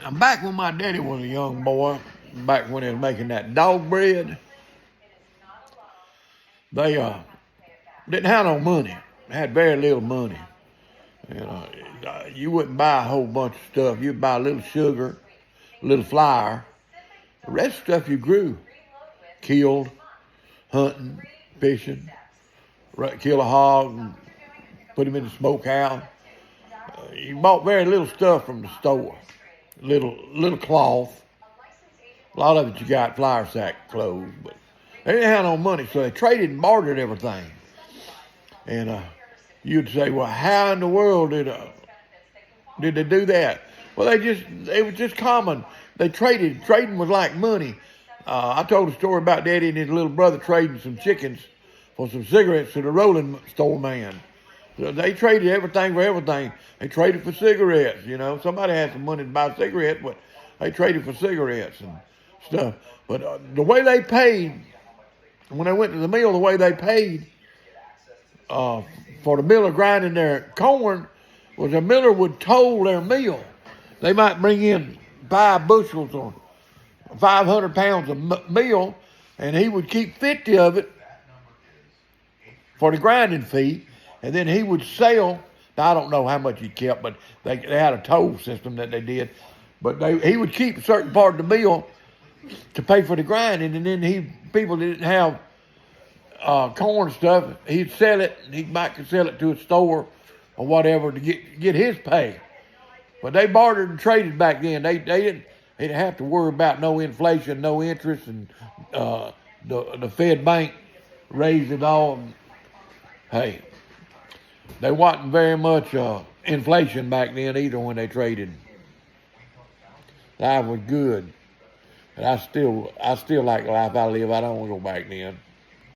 I'm back when my daddy was a young boy, back when he was making that dog bread. They didn't have no money. They had very little money. You know, you wouldn't buy a whole bunch of stuff. You'd buy a little sugar, a little flour. The rest of the stuff you grew, killed, hunting, fishing, kill a hog and put him in the smokehouse. You bought very little stuff from the store. Little cloth. A lot of it you got flour sack clothes, but they didn't have no money, so they traded and bartered everything. And you'd say, well, how in the world did they do that? Well, it was just common. They traded. Trading was like money. I told a story about Daddy and his little brother trading some chickens for some cigarettes to the rolling store man. So they traded everything for everything. They traded for cigarettes, you know. Somebody had some money to buy cigarettes, but they traded for cigarettes and stuff. But the way they paid, when they went to the mill, the way they paid for the miller grinding their corn was the miller would toll their mill. They might bring in 5 bushels or 500 pounds of meal, and he would keep 50 of it for the grinding fee, and then he would sell. Now, I don't know how much he kept, but they had a toll system that they did. But he would keep a certain part of the meal to pay for the grinding, and then people that didn't have corn stuff, he'd sell it, and he might could sell it to a store or whatever to get his pay. But they bartered and traded back then. They didn't have to worry about no inflation, no interest, and the Fed bank raised it all. And, hey, there wasn't very much inflation back then either when they traded. Life was good. And I still like the life I live. I don't want to go back then.